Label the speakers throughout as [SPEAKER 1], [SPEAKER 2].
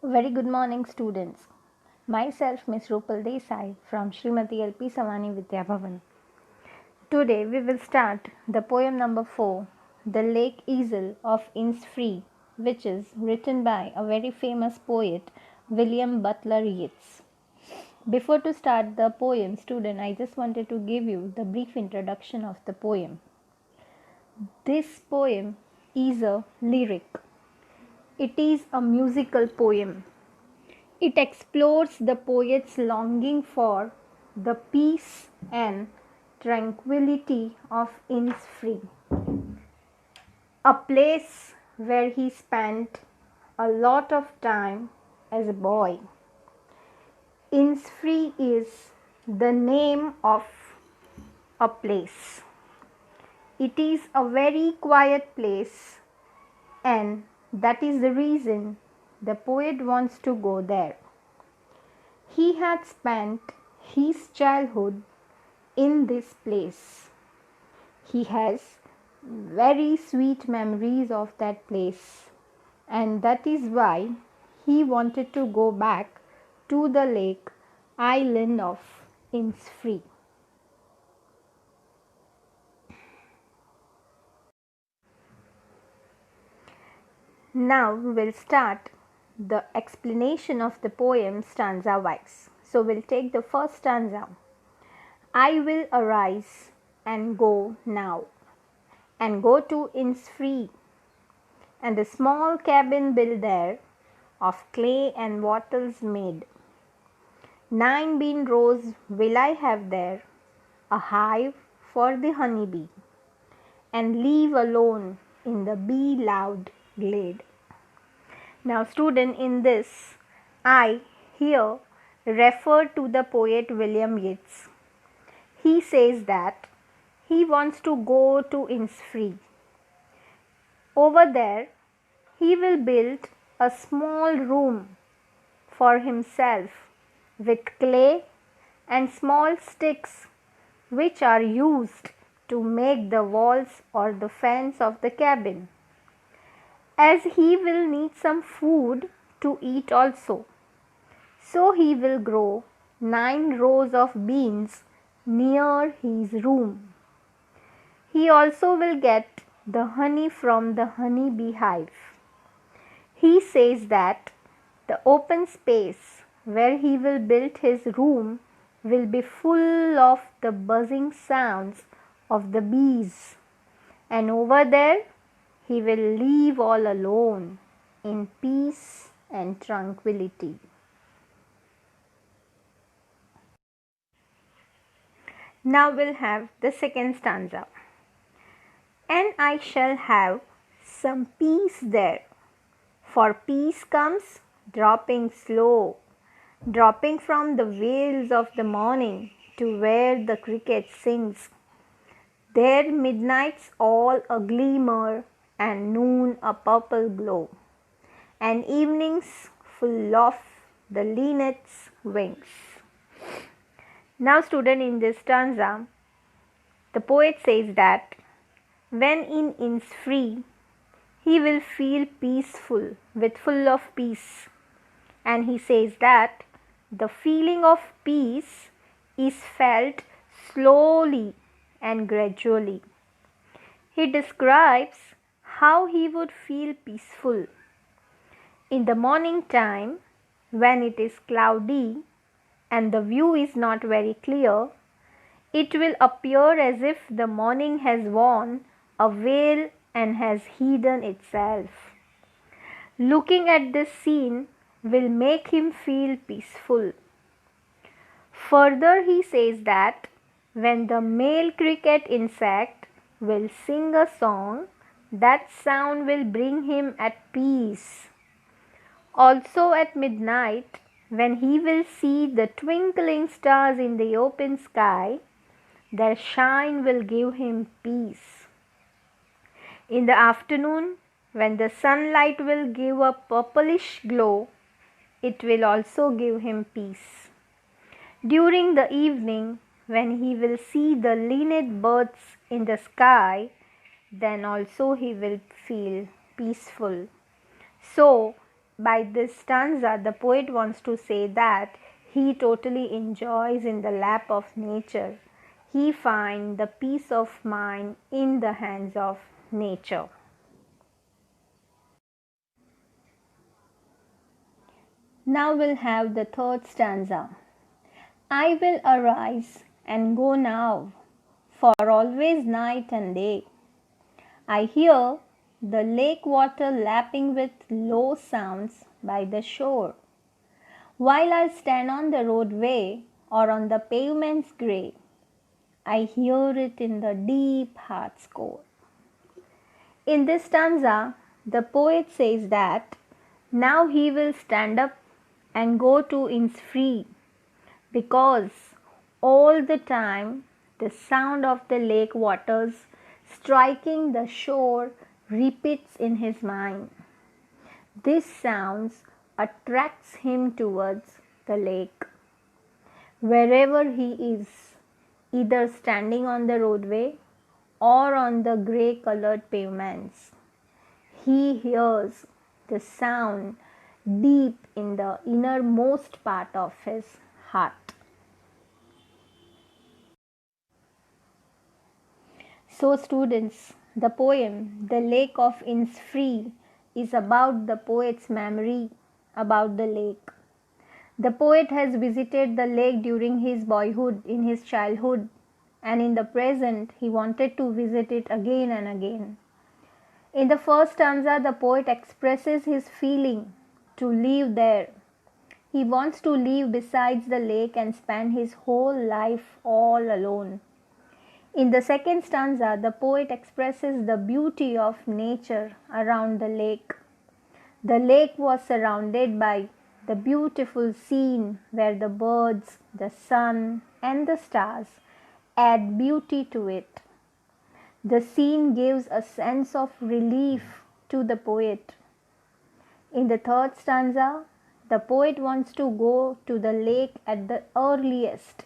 [SPEAKER 1] Very good morning, students. Myself, Miss Rupal Desai from Srimati LP Savani Vidya Bhavan. Today we will start the poem number 4, The Lake Easel of Innisfree, which is written by a very famous poet, William Butler Yeats. Before to start the poem, student, I just wanted to give you the brief introduction of the poem. This poem is a lyric. It is a musical poem. It explores the poet's longing for the peace and tranquility of Innisfree, a place where he spent a lot of time as a boy. Innisfree is the name of a place. It is a very quiet place, and that is the reason the poet wants to go there. He had spent his childhood in this place. He has very sweet memories of that place, and that is why he wanted to go back to the lake island of Innisfree. Now we'll start the explanation of the poem stanza wise. So we'll take the first stanza. I will arise and go now, and go to Innisfree, and the small cabin built there of clay and wattles made. 9 bean rows will I have there, a hive for the honey bee, and leave alone in the bee loud glade. Now, student, in this, I here refer to the poet William Yeats. He says that he wants to go to Innisfree. Over there, he will build a small room for himself with clay and small sticks which are used to make the walls or the fence of the cabin, as he will need some food to eat also. So he will grow 9 rows of beans near his room. He also will get the honey from the honey bee hive. He says that the open space where he will build his room will be full of the buzzing sounds of the bees, and over there he will live all alone in peace and tranquility. Now we'll have the second stanza. And I shall have some peace there, for peace comes dropping slow, dropping from the vales of the morning to where the cricket sings. There midnight's all a glimmer, and noon a purple glow, and evening's full of the linnet's wings. Now, student, in this stanza, the poet says that when in Innisfree, he will feel peaceful, with full of peace. And he says that the feeling of peace is felt slowly and gradually. He describes how he would feel peaceful. In the morning time, when it is cloudy and the view is not very clear, it will appear as if the morning has worn a veil and has hidden itself. Looking at this scene will make him feel peaceful. Further, he says that when the male cricket insect will sing a song, that sound will bring him at peace. Also at midnight, when he will see the twinkling stars in the open sky, their shine will give him peace. In the afternoon, when the sunlight will give a purplish glow, it will also give him peace. During the evening, when he will see the linnet birds in the sky, then also he will feel peaceful. So, by this stanza, the poet wants to say that he totally enjoys in the lap of nature. He finds the peace of mind in the hands of nature. Now we'll have the third stanza. I will arise and go now, for always night and day. I hear the lake water lapping with low sounds by the shore, while I stand on the roadway or on the pavement's grey. I hear it in the deep heart's core. In this stanza, the poet says that now he will stand up and go to Inns Free, because all the time the sound of the lake waters striking the shore repeats in his mind. This sound attracts him towards the lake. Wherever he is, either standing on the roadway or on the grey colored pavements, he hears the sound deep in the innermost part of his heart. So students, the poem The Lake of Inns Free is about the poet's memory about the lake. The poet has visited the lake during his boyhood, in his childhood, and in the present he wanted to visit it again and again. In the first stanza, the poet expresses his feeling to live there. He wants to live beside the lake and spend his whole life all alone. In the second stanza, the poet expresses the beauty of nature around the lake. The lake was surrounded by the beautiful scene where the birds, the sun, and the stars add beauty to it. The scene gives a sense of relief to the poet. In the third stanza, the poet wants to go to the lake at the earliest.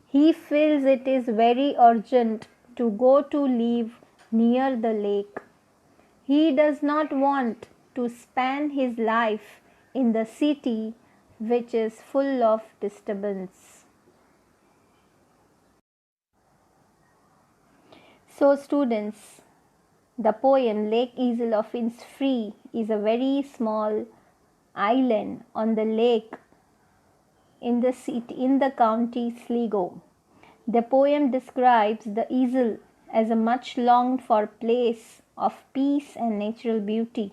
[SPEAKER 1] He feels it is very urgent to go to live near the lake. He does not want to spend his life in the city, which is full of disturbance. So students, the poem Lake Easel of Inns Free is a very small island on the lake in the county Sligo. The poem describes the Easel as a much longed for place of peace and natural beauty.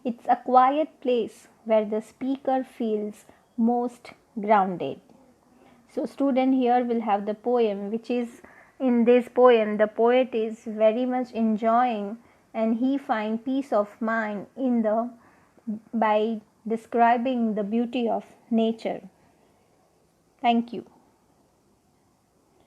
[SPEAKER 1] It's a quiet place where the speaker feels most grounded. So student, here will have the poem, which is, in this poem the poet is very much enjoying and he finds peace of mind by describing the beauty of nature. Thank you.